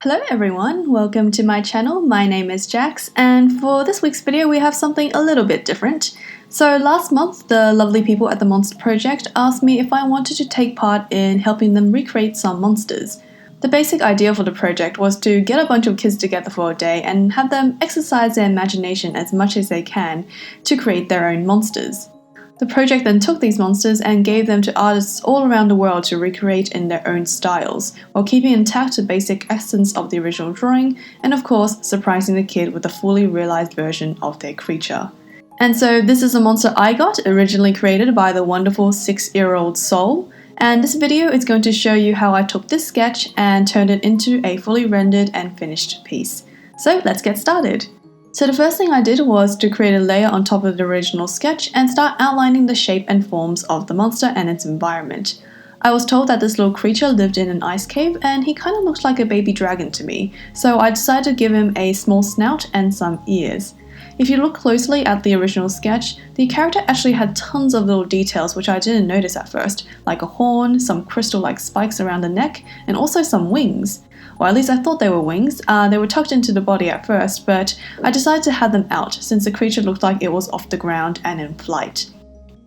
Hello everyone, welcome to my channel. My name is Jax, and for this week's video we have something a little bit different. So last month, the lovely people at the Monster Project asked me if I wanted to take part in helping them recreate some monsters. The basic idea for the project was to get a bunch of kids together for a day and have them exercise their imagination as much as they can to create their own monsters. The project then took these monsters and gave them to artists all around the world to recreate in their own styles, while keeping intact the basic essence of the original drawing, and of course, surprising the kid with a fully realized version of their creature. And so this is a monster I got, originally created by the wonderful 6-year-old Soul, and this video is going to show you how I took this sketch and turned it into a fully rendered and finished piece. So let's get started! So the first thing I did was to create a layer on top of the original sketch and start outlining the shape and forms of the monster and its environment. I was told that this little creature lived in an ice cave and he kind of looked like a baby dragon to me, so I decided to give him a small snout and some ears. If you look closely at the original sketch, the character actually had tons of little details which I didn't notice at first, like a horn, some crystal-like spikes around the neck, and also some wings. Or at least I thought they were wings. They were tucked into the body at first, but I decided to have them out since the creature looked like it was off the ground and in flight.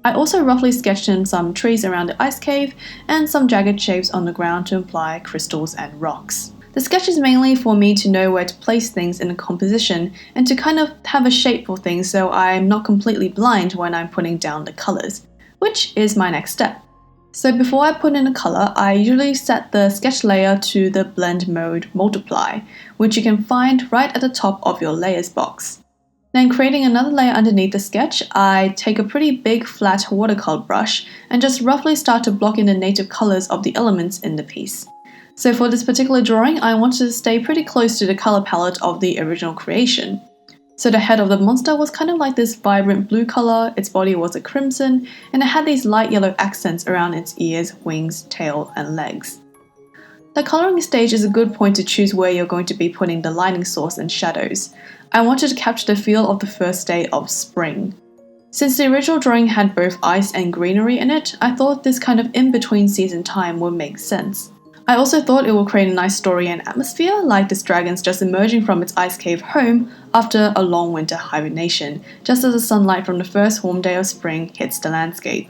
I also roughly sketched in some trees around the ice cave and some jagged shapes on the ground to imply crystals and rocks. The sketch is mainly for me to know where to place things in a composition and to kind of have a shape for things so I'm not completely blind when I'm putting down the colours, which is my next step. So before I put in a colour, I usually set the sketch layer to the blend mode multiply, which you can find right at the top of your layers box. Then creating another layer underneath the sketch, I take a pretty big flat watercolour brush and just roughly start to block in the native colours of the elements in the piece. So for this particular drawing, I wanted to stay pretty close to the colour palette of the original creation. So the head of the monster was kind of like this vibrant blue colour, its body was a crimson, and it had these light yellow accents around its ears, wings, tail, and legs. The colouring stage is a good point to choose where you're going to be putting the lighting source and shadows. I wanted to capture the feel of the first day of spring. Since the original drawing had both ice and greenery in it, I thought this kind of in-between season time would make sense. I also thought it would create a nice story and atmosphere, like this dragon's just emerging from its ice cave home after a long winter hibernation, just as the sunlight from the first warm day of spring hits the landscape.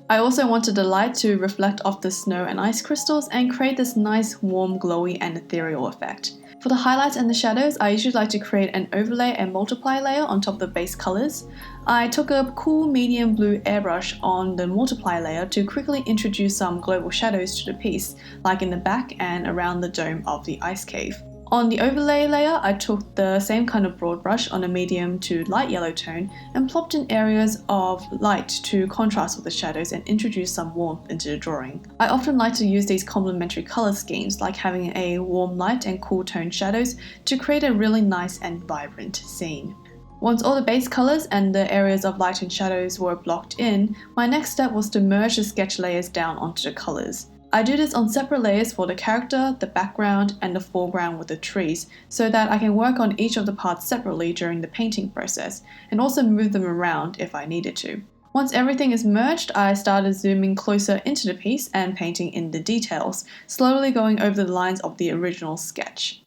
I also wanted the light to reflect off the snow and ice crystals and create this nice, warm, glowy and ethereal effect. For the highlights and the shadows, I usually like to create an overlay and multiply layer on top of the base colours. I took a cool medium blue airbrush on the multiply layer to quickly introduce some global shadows to the piece, like in the back and around the dome of the ice cave. On the overlay layer, I took the same kind of broad brush on a medium to light yellow tone and plopped in areas of light to contrast with the shadows and introduce some warmth into the drawing. I often like to use these complementary colour schemes, like having a warm light and cool toned shadows to create a really nice and vibrant scene. Once all the base colours and the areas of light and shadows were blocked in, my next step was to merge the sketch layers down onto the colours. I do this on separate layers for the character, the background, and the foreground with the trees, so that I can work on each of the parts separately during the painting process, and also move them around if I needed to. Once everything is merged, I started zooming closer into the piece and painting in the details, slowly going over the lines of the original sketch.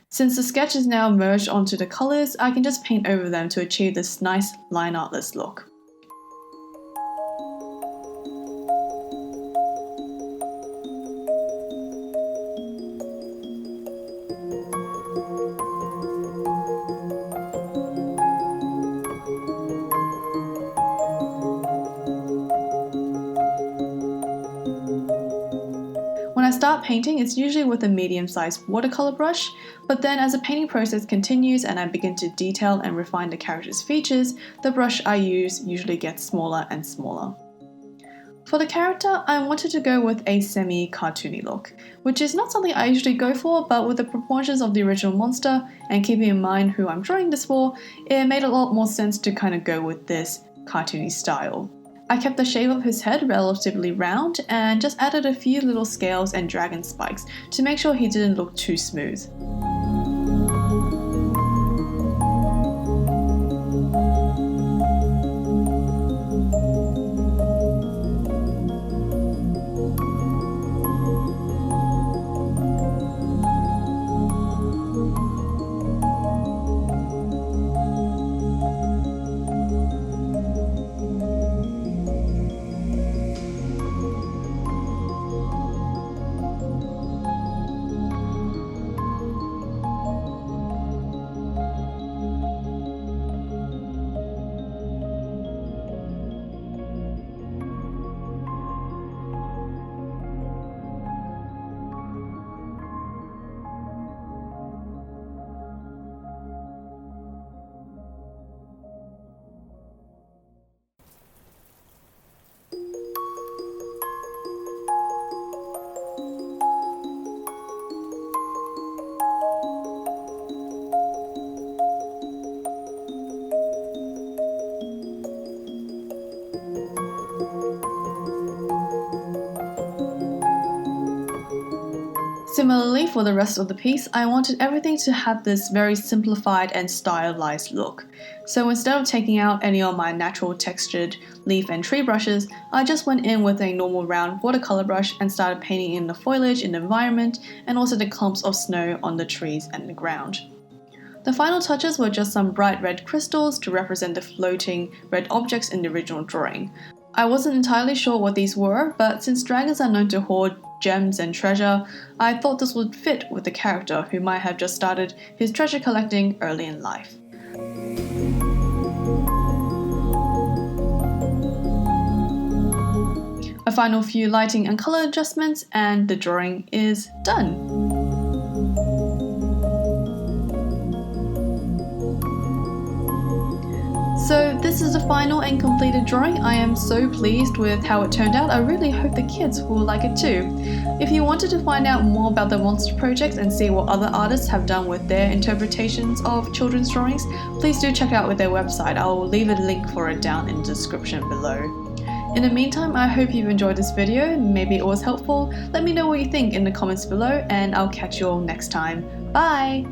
Since the sketch is now merged onto the colours, I can just paint over them to achieve this nice line artless look. When I start painting, it's usually with a medium-sized watercolor brush, but then as the painting process continues and I begin to detail and refine the character's features, the brush I use usually gets smaller and smaller. For the character, I wanted to go with a semi-cartoony look, which is not something I usually go for, but with the proportions of the original monster and keeping in mind who I'm drawing this for, it made a lot more sense to kind of go with this cartoony style. I kept the shape of his head relatively round and just added a few little scales and dragon spikes to make sure he didn't look too smooth. Similarly, for the rest of the piece, I wanted everything to have this very simplified and stylized look. So instead of taking out any of my natural textured leaf and tree brushes, I just went in with a normal round watercolor brush and started painting in the foliage in the environment and also the clumps of snow on the trees and the ground. The final touches were just some bright red crystals to represent the floating red objects in the original drawing. I wasn't entirely sure what these were, but since dragons are known to hoard gems and treasure, I thought this would fit with the character who might have just started his treasure collecting early in life. A final few lighting and color adjustments and the drawing is done. So this is the final and completed drawing. I am so pleased with how it turned out. I really hope the kids will like it too. If you wanted to find out more about the Monster Project and see what other artists have done with their interpretations of children's drawings, please do check out with their website. I will leave a link for it down in the description below. In the meantime, I hope you've enjoyed this video. Maybe it was helpful. Let me know what you think in the comments below and I'll catch you all next time. Bye!